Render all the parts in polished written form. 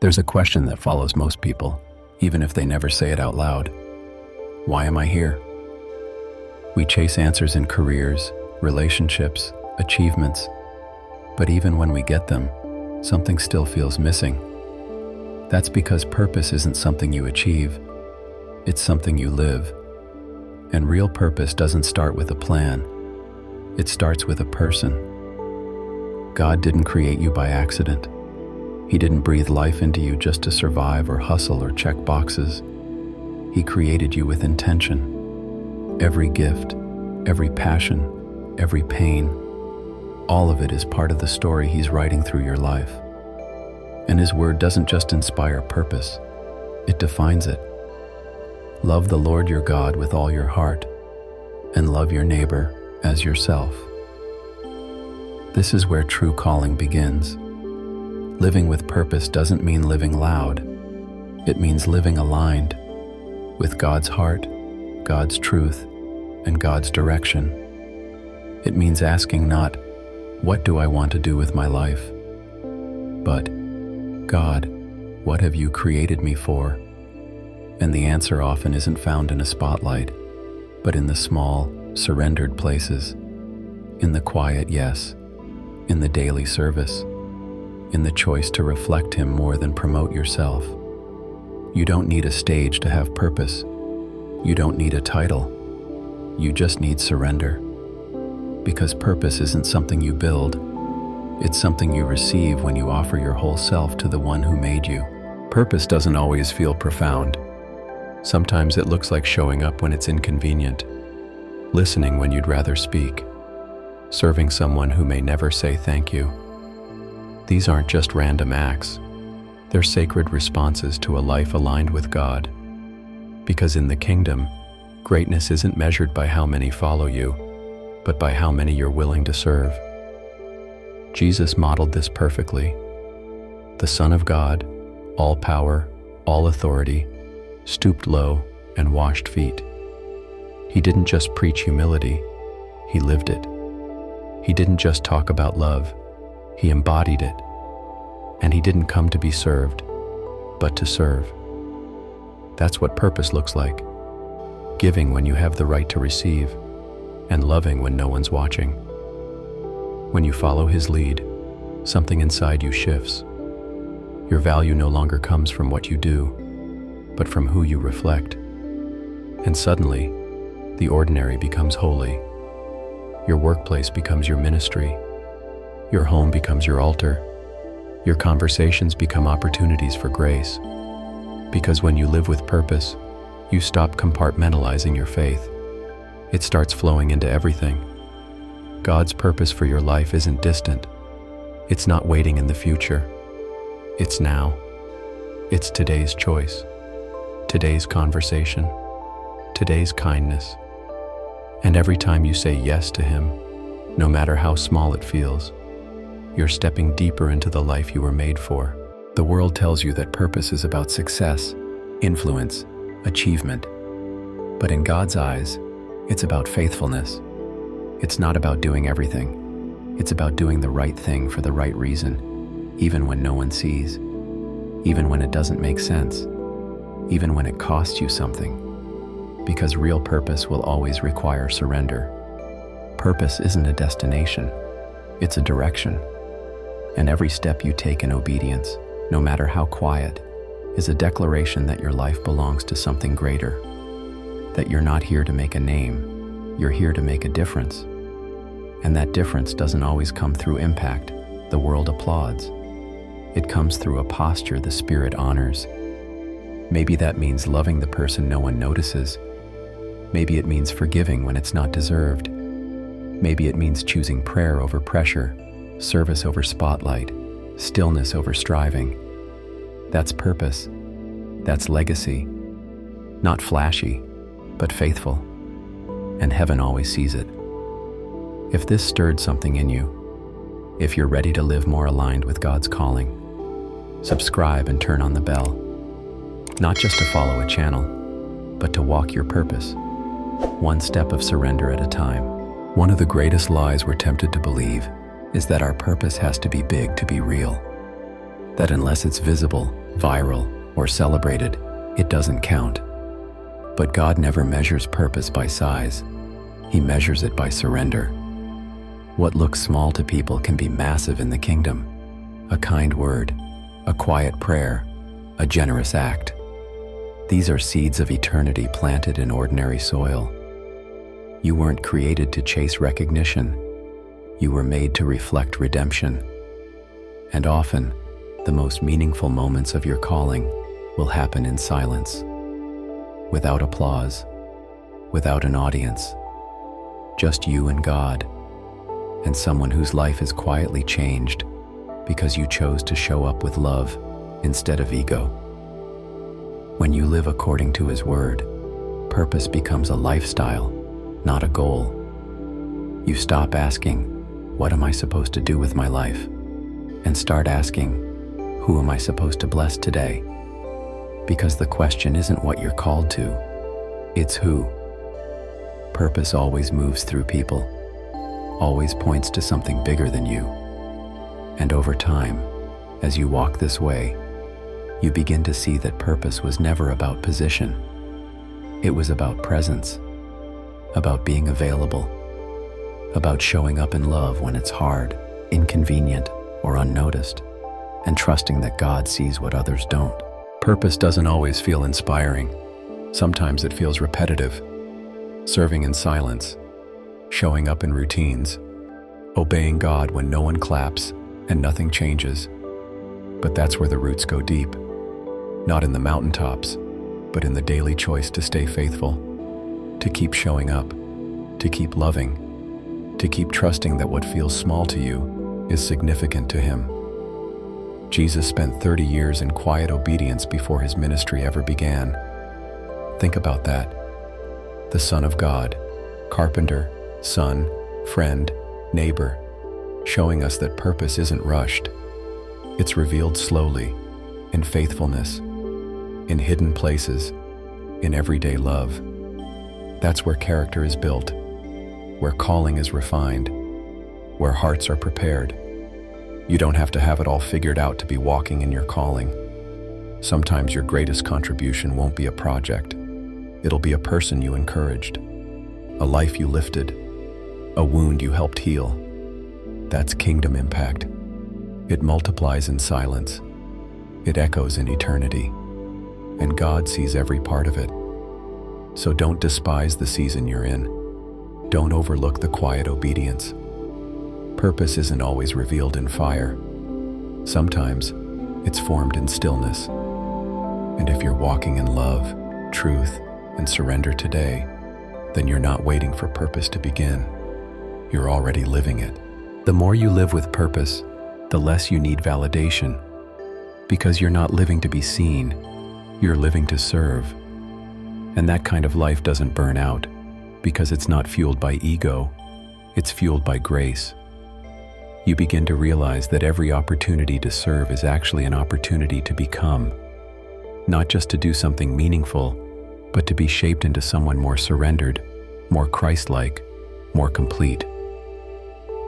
There's a question that follows most people, even if they never say it out loud. Why am I here? We chase answers in careers, relationships, achievements, but even when we get them, something still feels missing. That's because purpose isn't something you achieve, it's something you live. And real purpose doesn't start with a plan, it starts with a person. God didn't create you by accident. He didn't breathe life into you just to survive or hustle or check boxes. He created you with intention. Every gift, every passion, every pain, all of it is part of the story He's writing through your life. And His word doesn't just inspire purpose, it defines it. Love the Lord your God with all your heart, and love your neighbor as yourself. This is where true calling begins. Living with purpose doesn't mean living loud. It means living aligned with God's heart, God's truth, and God's direction. It means asking not, "What do I want to do with my life?" but, "God, what have you created me for?" And the answer often isn't found in a spotlight, but in the small, surrendered places, in the quiet yes, in the daily service, in the choice to reflect Him more than promote yourself. You don't need a stage to have purpose. You don't need a title. You just need surrender. Because purpose isn't something you build. It's something you receive when you offer your whole self to the one who made you. Purpose doesn't always feel profound. Sometimes it looks like showing up when it's inconvenient, listening when you'd rather speak, serving someone who may never say thank you. These aren't just random acts. They're sacred responses to a life aligned with God. Because in the kingdom, greatness isn't measured by how many follow you, but by how many you're willing to serve. Jesus modeled this perfectly. The Son of God, all power, all authority, stooped low and washed feet. He didn't just preach humility, He lived it. He didn't just talk about love, He embodied it. And He didn't come to be served, but to serve. That's what purpose looks like. Giving when you have the right to receive, and loving when no one's watching. When you follow His lead, something inside you shifts. Your value no longer comes from what you do, but from who you reflect. And suddenly, the ordinary becomes holy. Your workplace becomes your ministry. Your home becomes your altar. Your conversations become opportunities for grace. Because when you live with purpose, you stop compartmentalizing your faith. It starts flowing into everything. God's purpose for your life isn't distant. It's not waiting in the future. It's now. It's today's choice, today's conversation, today's kindness. And every time you say yes to Him, no matter how small it feels, you're stepping deeper into the life you were made for. The world tells you that purpose is about success, influence, achievement. But in God's eyes, it's about faithfulness. It's not about doing everything. It's about doing the right thing for the right reason, even when no one sees, even when it doesn't make sense, even when it costs you something. Because real purpose will always require surrender. Purpose isn't a destination, it's a direction. And every step you take in obedience, no matter how quiet, is a declaration that your life belongs to something greater. That you're not here to make a name, you're here to make a difference. And that difference doesn't always come through impact the world applauds. It comes through a posture the Spirit honors. Maybe that means loving the person no one notices. Maybe it means forgiving when it's not deserved. Maybe it means choosing prayer over pressure, service over spotlight, stillness over striving. That's purpose. That's legacy. Not flashy, but faithful. And heaven always sees it. If this stirred something in you, if you're ready to live more aligned with God's calling, subscribe and turn on the bell. Not just to follow a channel, but to walk your purpose, one step of surrender at a time. One of the greatest lies we're tempted to believe is that our purpose has to be big to be real. that unless it's visible, viral, or celebrated, it doesn't count. But God never measures purpose by size. He measures it by surrender. What looks small to people can be massive in the kingdom. A kind word, a quiet prayer, a generous act. These are seeds of eternity planted in ordinary soil. You weren't created to chase recognition. You were made to reflect redemption. And often, the most meaningful moments of your calling will happen in silence, without applause, without an audience, just you and God, and someone whose life is quietly changed because you chose to show up with love instead of ego. When you live according to His word, purpose becomes a lifestyle, not a goal. You stop asking, "What am I supposed to do with my life?" and start asking, "Who am I supposed to bless today?" Because the question isn't what you're called to, it's who. Purpose always moves through people, always points to something bigger than you. And over time, as you walk this way, you begin to see that purpose was never about position. It was about presence, about being available, about showing up in love when it's hard, inconvenient, or unnoticed, and trusting that God sees what others don't. Purpose doesn't always feel inspiring. Sometimes it feels repetitive. Serving in silence, showing up in routines, obeying God when no one claps and nothing changes. But that's where the roots go deep. Not in the mountaintops, but in the daily choice to stay faithful, to keep showing up, to keep loving, to keep trusting that what feels small to you is significant to Him. Jesus spent 30 years in quiet obedience before His ministry ever began. Think about that. The Son of God, carpenter, son, friend, neighbor, showing us that purpose isn't rushed. It's revealed slowly, in faithfulness, in hidden places, in everyday love. That's where character is built, where calling is refined, where hearts are prepared. You don't have to have it all figured out to be walking in your calling. Sometimes your greatest contribution won't be a project. It'll be a person you encouraged, a life you lifted, a wound you helped heal. That's kingdom impact. It multiplies in silence. It echoes in eternity. And God sees every part of it. So don't despise the season you're in. Don't overlook the quiet obedience. Purpose isn't always revealed in fire. Sometimes it's formed in stillness. And if you're walking in love, truth, and surrender today, then you're not waiting for purpose to begin. You're already living it. The more you live with purpose, the less you need validation. Because you're not living to be seen, you're living to serve. And that kind of life doesn't burn out, because it's not fueled by ego, it's fueled by grace. You begin to realize that every opportunity to serve is actually an opportunity to become, not just to do something meaningful, but to be shaped into someone more surrendered, more Christ-like, more complete.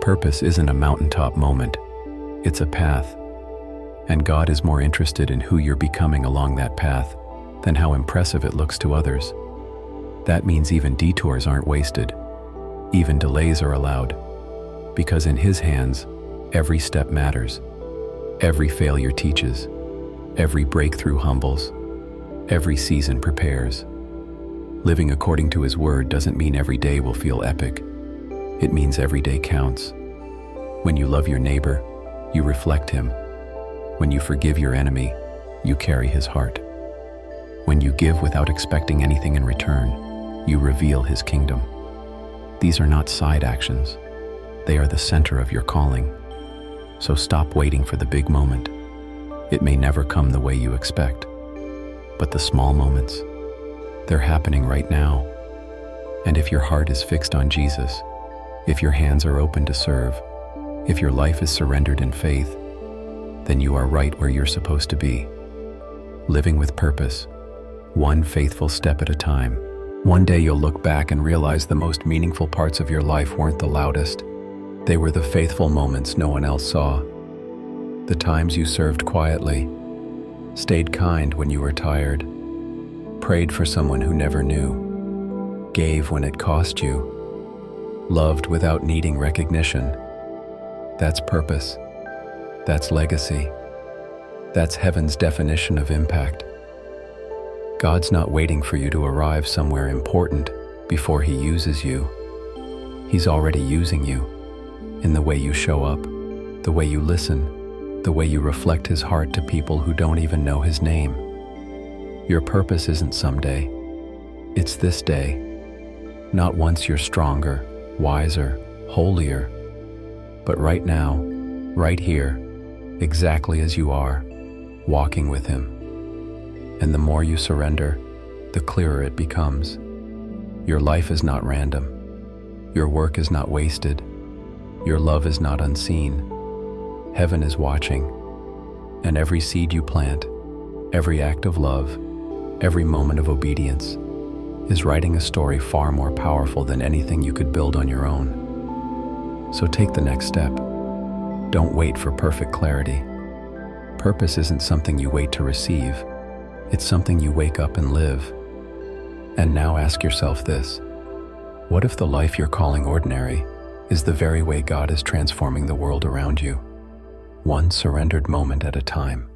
Purpose isn't a mountaintop moment, it's a path. And God is more interested in who you're becoming along that path than how impressive it looks to others. That means even detours aren't wasted, even delays are allowed, because in His hands, every step matters. Every failure teaches, every breakthrough humbles, every season prepares. Living according to His word doesn't mean every day will feel epic. It means every day counts. When you love your neighbor, you reflect Him. When you forgive your enemy, you carry His heart. When you give without expecting anything in return, you reveal His kingdom. These are not side actions. They are the center of your calling. So stop waiting for the big moment. It may never come the way you expect. But the small moments, they're happening right now. And if your heart is fixed on Jesus, if your hands are open to serve, if your life is surrendered in faith, then you are right where you're supposed to be. Living with purpose, one faithful step at a time. One day you'll look back and realize the most meaningful parts of your life weren't the loudest. They were the faithful moments no one else saw. The times you served quietly, stayed kind when you were tired, prayed for someone who never knew, gave when it cost you, loved without needing recognition. That's purpose. That's legacy. That's heaven's definition of impact. God's not waiting for you to arrive somewhere important before He uses you. He's already using you in the way you show up, the way you listen, the way you reflect His heart to people who don't even know His name. Your purpose isn't someday. It's this day. Not once you're stronger, wiser, holier, but right now, right here, exactly as you are, walking with Him. And the more you surrender, the clearer it becomes. Your life is not random. Your work is not wasted. Your love is not unseen. Heaven is watching. And every seed you plant, every act of love, every moment of obedience is writing a story far more powerful than anything you could build on your own. So take the next step. Don't wait for perfect clarity. Purpose isn't something you wait to receive. It's something you wake up and live. And now ask yourself this: what if the life you're calling ordinary is the very way God is transforming the world around you, one surrendered moment at a time?